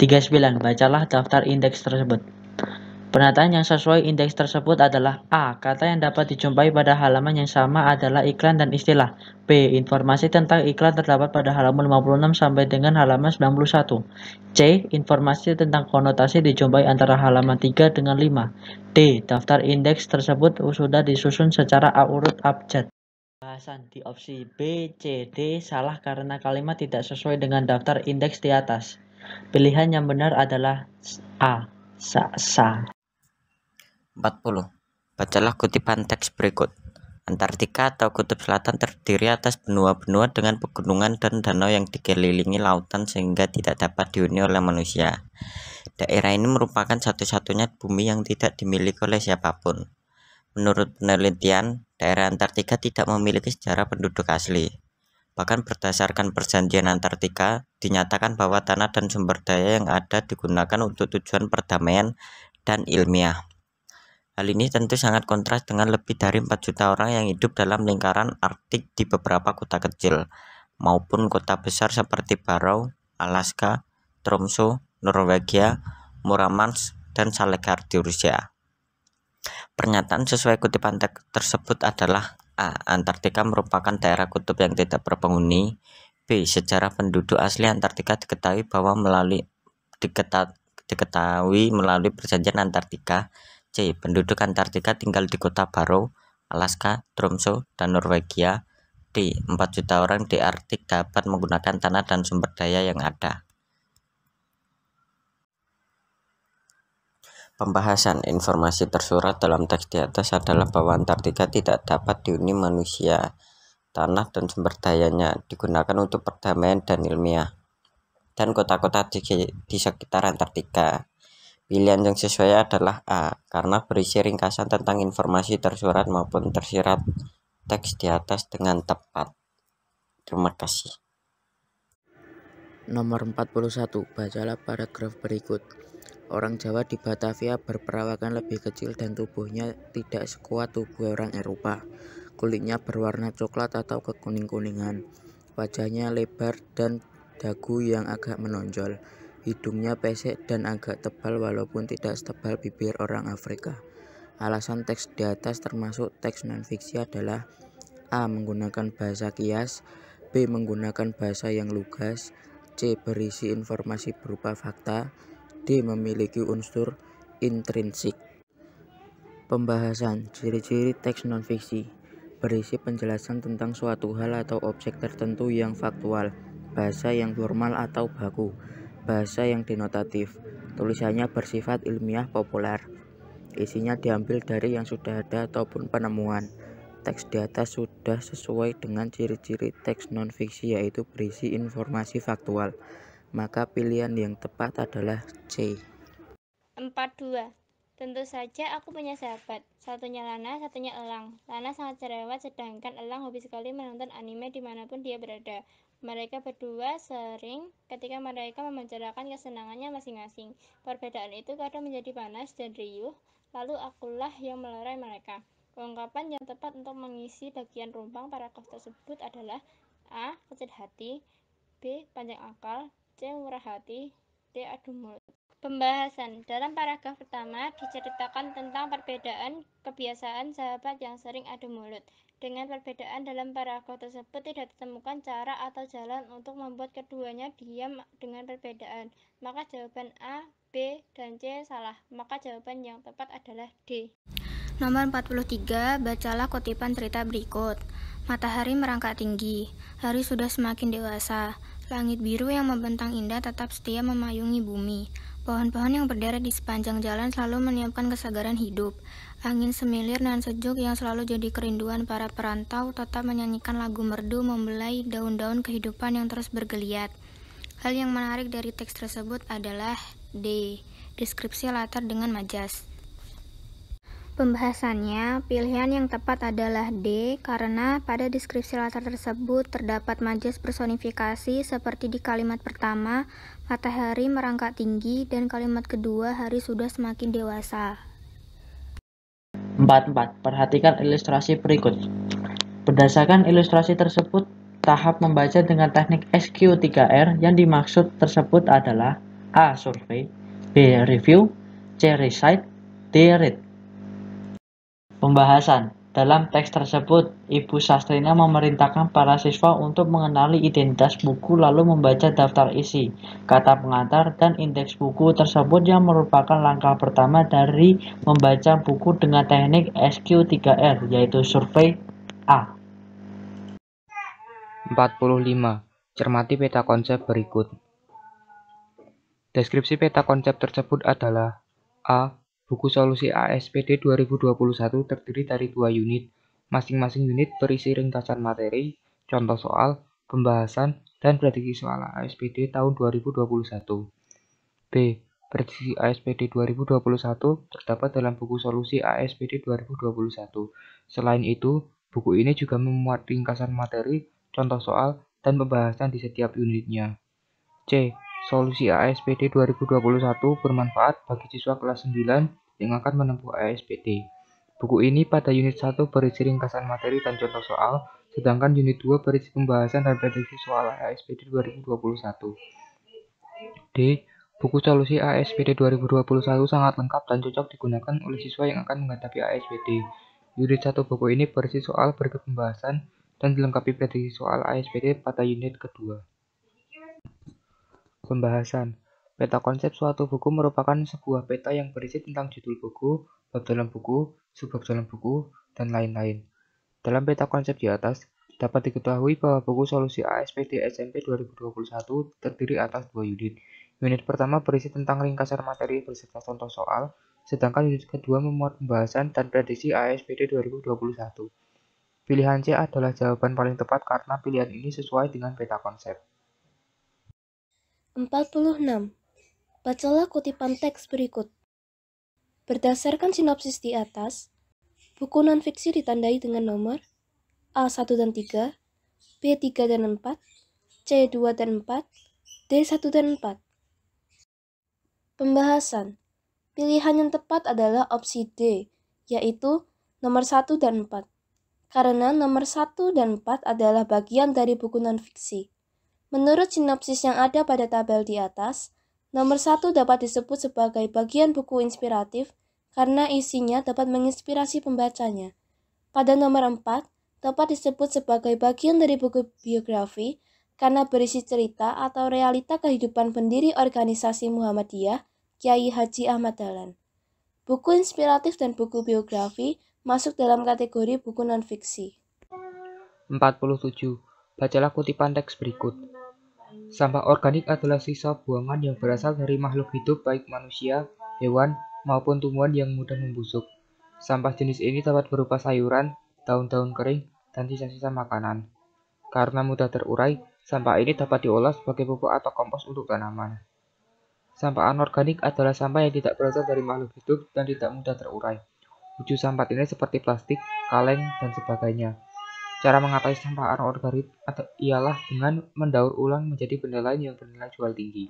39. Bacalah daftar indeks tersebut. Penataan yang sesuai indeks tersebut adalah A. Kata yang dapat dijumpai pada halaman yang sama adalah iklan dan istilah. B. Informasi tentang iklan terdapat pada halaman 56 sampai dengan halaman 91. C. Informasi tentang konotasi dijumpai antara halaman 3 dengan 5. D. Daftar indeks tersebut sudah disusun secara urut abjad. Bahasan di opsi B, C, D salah karena kalimat tidak sesuai dengan daftar indeks di atas. Pilihan yang benar adalah A. Sa. 40. Bacalah kutipan teks berikut. Antartika atau Kutub Selatan terdiri atas benua-benua dengan pegunungan dan danau yang dikelilingi lautan sehingga tidak dapat dihuni oleh manusia. Daerah ini merupakan satu-satunya bumi yang tidak dimiliki oleh siapapun. Menurut penelitian, daerah Antartika tidak memiliki sejarah penduduk asli. Bahkan berdasarkan perjanjian Antartika, dinyatakan bahwa tanah dan sumber daya yang ada digunakan untuk tujuan perdamaian dan ilmiah. Hal ini tentu sangat kontras dengan lebih dari 4 juta orang yang hidup dalam lingkaran Arktik di beberapa kota kecil, maupun kota besar seperti Barrow, Alaska, Tromsø, Norwegia, Murmansk, dan Salekhard di Rusia. Pernyataan sesuai kutipan teks tersebut adalah A. Antartika merupakan daerah kutub yang tidak berpenghuni. B. Sejarah penduduk asli Antartika diketahui melalui perjanjian Antartika. C. Penduduk Antartika tinggal di kota Barrow, Alaska, Tromsø, dan Norwegia. D. 4 juta orang di Arktik dapat menggunakan tanah dan sumber daya yang ada. Pembahasan informasi tersurat dalam teks di atas adalah bahwa Antartika tidak dapat dihuni manusia. Tanah dan sumber dayanya digunakan untuk perdamaian dan ilmiah, dan kota-kota di sekitar Antartika. Pilihan yang sesuai adalah A, karena berisi ringkasan tentang informasi tersurat maupun tersirat teks di atas dengan tepat. Terima kasih. Nomor 41. Bacalah paragraf berikut. Orang Jawa di Batavia berperawakan lebih kecil dan tubuhnya tidak sekuat tubuh orang Eropa. Kulitnya berwarna coklat atau kekuning-kuningan. Wajahnya lebar dan dagu yang agak menonjol. Hidungnya pesek dan agak tebal walaupun tidak setebal bibir orang Afrika. Alasan teks di atas termasuk teks non-fiksi adalah A. Menggunakan bahasa kias. B. Menggunakan bahasa yang lugas. C. Berisi informasi berupa fakta. D. Memiliki unsur intrinsik. Pembahasan ciri-ciri teks non-fiksi. Berisi penjelasan tentang suatu hal atau objek tertentu yang faktual. Bahasa yang formal atau baku. Bahasa yang denotatif. Tulisannya bersifat ilmiah populer. Isinya diambil dari yang sudah ada ataupun penemuan. Teks di atas sudah sesuai dengan ciri-ciri teks non-fiksi, yaitu berisi informasi faktual. Maka pilihan yang tepat adalah C. 42. Tentu saja aku punya sahabat. Satunya Lana, satunya Elang. Lana sangat cerewet, sedangkan Elang hobi sekali menonton anime dimanapun dia berada. Mereka berdua sering ketika mereka membicarakan kesenangannya masing-masing. Perbedaan itu kadang menjadi panas dan riuh, lalu akulah yang melerai mereka. Ungkapan yang tepat untuk mengisi bagian rumpang paragraf tersebut adalah A. Kecil hati, B. Panjang akal, C. Murah hati, D. Adu mulut. Pembahasan. Dalam paragraf pertama diceritakan tentang perbedaan kebiasaan sahabat yang sering adu mulut. Dengan perbedaan dalam paragraf tersebut tidak ditemukan cara atau jalan untuk membuat keduanya diam dengan perbedaan. Maka jawaban A, B, dan C salah. Maka jawaban yang tepat adalah D. Nomor 43. Bacalah kutipan cerita berikut. Matahari merangkak tinggi. Hari sudah semakin dewasa. Langit biru yang membentang indah tetap setia memayungi bumi. Pohon-pohon yang berderet di sepanjang jalan selalu meniupkan kesegaran hidup. Angin semilir dan sejuk yang selalu jadi kerinduan para perantau tetap menyanyikan lagu merdu membelai daun-daun kehidupan yang terus bergeliat. Hal yang menarik dari teks tersebut adalah D. Deskripsi latar dengan majas. Pembahasannya, pilihan yang tepat adalah D, karena pada deskripsi latar tersebut terdapat majas personifikasi seperti di kalimat pertama, matahari merangkak tinggi, dan kalimat kedua, hari sudah semakin dewasa. 44. Perhatikan ilustrasi berikut. Berdasarkan ilustrasi tersebut, tahap membaca dengan teknik SQ3R yang dimaksud tersebut adalah A. Survey, B. Review, C. Recite, D. Read. Pembahasan. Dalam teks tersebut, Ibu Sastrina memerintahkan para siswa untuk mengenali identitas buku lalu membaca daftar isi, kata pengantar, dan indeks buku tersebut yang merupakan langkah pertama dari membaca buku dengan teknik SQ3R, yaitu survei A. 45. Cermati peta konsep berikut. Deskripsi peta konsep tersebut adalah A. Buku solusi ASPD 2021 terdiri dari 2 unit. Masing-masing unit berisi ringkasan materi, contoh soal, pembahasan, dan prediksi soal ASPD tahun 2021. B. Prediksi ASPD 2021 terdapat dalam buku solusi ASPD 2021. Selain itu, buku ini juga memuat ringkasan materi, contoh soal, dan pembahasan di setiap unitnya. C. Solusi ASPD 2021 bermanfaat bagi siswa kelas 9 yang akan menempuh ASPD. Buku ini pada unit 1 berisi ringkasan materi dan contoh soal, sedangkan unit 2 berisi pembahasan dan prediksi soal ASPD 2021. D. Buku solusi ASPD 2021 sangat lengkap dan cocok digunakan oleh siswa yang akan menghadapi ASPD. Unit 1 buku ini berisi soal berikut pembahasan dan dilengkapi prediksi soal ASPD pada unit kedua. Pembahasan. Peta konsep suatu buku merupakan sebuah peta yang berisi tentang judul buku, bab dalam buku, subbab dalam buku, dan lain-lain. Dalam peta konsep di atas, dapat diketahui bahwa buku solusi ASPD SMP 2021 terdiri atas 2 unit. Unit pertama berisi tentang ringkasan materi beserta contoh soal, sedangkan unit kedua memuat pembahasan dan prediksi ASPD 2021. Pilihan C adalah jawaban paling tepat karena pilihan ini sesuai dengan peta konsep. 46. Bacalah kutipan teks berikut. Berdasarkan sinopsis di atas, buku non-fiksi ditandai dengan nomor A1 dan 3, B3 dan 4, C2 dan 4, D1 dan 4. Pembahasan. Pilihan yang tepat adalah opsi D, yaitu nomor 1 dan 4. Karena nomor 1 dan 4 adalah bagian dari buku non-fiksi. Menurut sinopsis yang ada pada tabel di atas, nomor 1 dapat disebut sebagai bagian buku inspiratif karena isinya dapat menginspirasi pembacanya. Pada nomor 4, dapat disebut sebagai bagian dari buku biografi karena berisi cerita atau realita kehidupan pendiri organisasi Muhammadiyah, Kiai Haji Ahmad Dahlan. Buku inspiratif dan buku biografi masuk dalam kategori buku non-fiksi. 47. Bacalah kutipan teks berikut. Sampah organik adalah sisa buangan yang berasal dari makhluk hidup baik manusia, hewan, maupun tumbuhan yang mudah membusuk. Sampah jenis ini dapat berupa sayuran, daun-daun kering, dan sisa-sisa makanan. Karena mudah terurai, sampah ini dapat diolah sebagai pupuk atau kompos untuk tanaman. Sampah anorganik adalah sampah yang tidak berasal dari makhluk hidup dan tidak mudah terurai. Wujud sampah ini seperti plastik, kaleng, dan sebagainya. Cara mengatasi sampah anorganik ialah dengan mendaur ulang menjadi benda lain yang bernilai jual tinggi.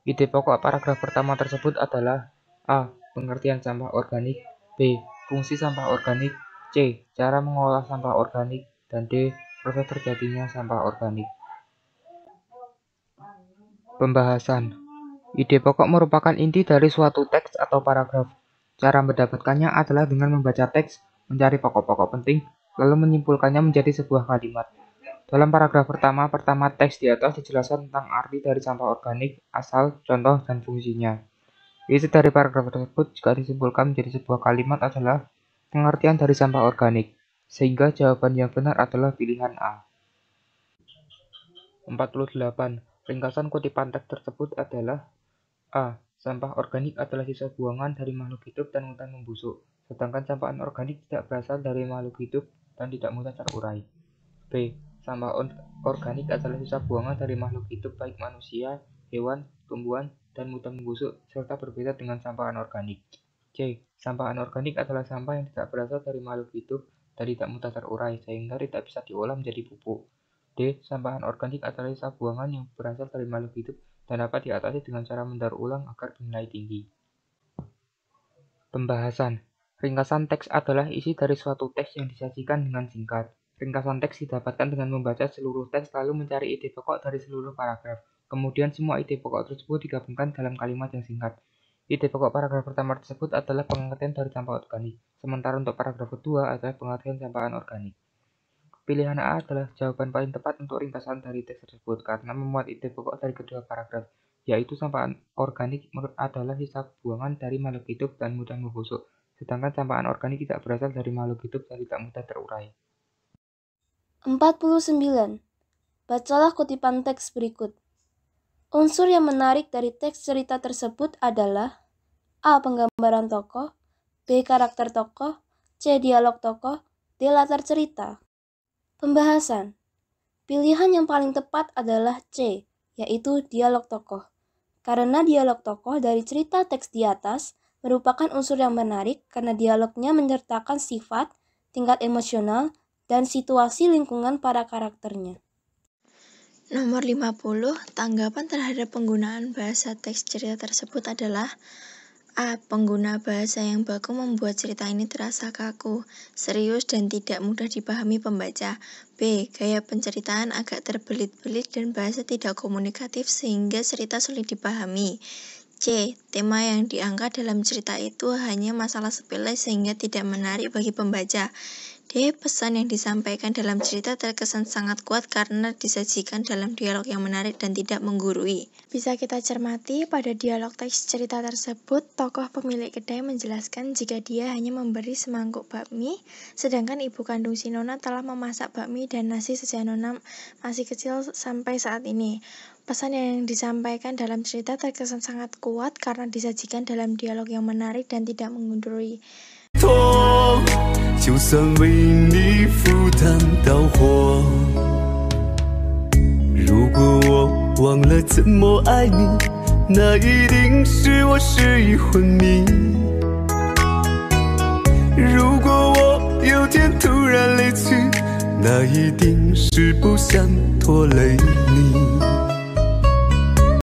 Ide pokok paragraf pertama tersebut adalah A. Pengertian sampah organik, B. Fungsi sampah organik, C. Cara mengolah sampah organik, dan D. Proses terjadinya sampah organik. Pembahasan. Ide pokok merupakan inti dari suatu teks atau paragraf. Cara mendapatkannya adalah dengan membaca teks, mencari pokok-pokok penting, lalu menyimpulkannya menjadi sebuah kalimat. Dalam paragraf pertama teks di atas dijelaskan tentang arti dari sampah organik, asal, contoh, dan fungsinya. Isi dari paragraf tersebut jika disimpulkan menjadi sebuah kalimat adalah pengertian dari sampah organik, sehingga jawaban yang benar adalah pilihan A. 48. Ringkasan kutipan teks tersebut adalah A. Sampah organik adalah sisa buangan dari makhluk hidup dan mudah membusuk, sedangkan sampah anorganik tidak berasal dari makhluk hidup dan tidak mudah terurai. B. Sampah organik adalah sisa buangan dari makhluk hidup baik manusia, hewan, tumbuhan, dan mudah membusuk serta berbeda dengan sampah anorganik. C. Sampah anorganik adalah sampah yang tidak berasal dari makhluk hidup dan tidak mudah terurai sehingga tidak bisa diolah menjadi pupuk. D. Sampah anorganik adalah sisa buangan yang berasal dari makhluk hidup dan dapat diatasi dengan cara mendaur ulang agar bernilai tinggi. Pembahasan. Ringkasan teks adalah isi dari suatu teks yang disajikan dengan singkat. Ringkasan teks didapatkan dengan membaca seluruh teks lalu mencari ide pokok dari seluruh paragraf. Kemudian semua ide pokok tersebut digabungkan dalam kalimat yang singkat. Ide pokok paragraf pertama tersebut adalah pengertian dari sampah organik, sementara untuk paragraf kedua adalah pengertian sampah anorganik. Pilihan A adalah jawaban paling tepat untuk ringkasan dari teks tersebut karena memuat ide pokok dari kedua paragraf, yaitu sampah organik adalah sisa buangan dari makhluk hidup dan mudah membusuk, sedangkan sampah anorganik tidak berasal dari makhluk hidup dan tidak mudah terurai. 49. Bacalah kutipan teks berikut. Unsur yang menarik dari teks cerita tersebut adalah A. Penggambaran tokoh, B. Karakter tokoh, C. Dialog tokoh, D. Latar cerita. Pembahasan. Pilihan yang paling tepat adalah C, yaitu dialog tokoh. Karena dialog tokoh dari cerita teks di atas merupakan unsur yang menarik karena dialognya menyertakan sifat, tingkat emosional, dan situasi lingkungan para karakternya. Nomor 50, tanggapan terhadap penggunaan bahasa teks cerita tersebut adalah A. Pengguna bahasa yang baku membuat cerita ini terasa kaku, serius, dan tidak mudah dipahami pembaca. B. Gaya penceritaan agak terbelit-belit dan bahasa tidak komunikatif sehingga cerita sulit dipahami. C. Tema yang diangkat dalam cerita itu hanya masalah sepele sehingga tidak menarik bagi pembaca. D. Pesan yang disampaikan dalam cerita terkesan sangat kuat karena disajikan dalam dialog yang menarik dan tidak menggurui. Bisa kita cermati pada dialog teks cerita tersebut, tokoh pemilik kedai menjelaskan jika dia hanya memberi semangkuk bakmi, sedangkan ibu kandung si Nona telah memasak bakmi dan nasi sejak Nona masih kecil sampai saat ini. Pesan yang disampaikan dalam cerita terkesan sangat kuat karena disajikan dalam dialog yang menarik dan tidak menggurui. 就算为你赴汤蹈火，如果我忘了怎么爱你，那一定是我失忆昏迷。如果我有天突然离去，那一定是不想拖累你。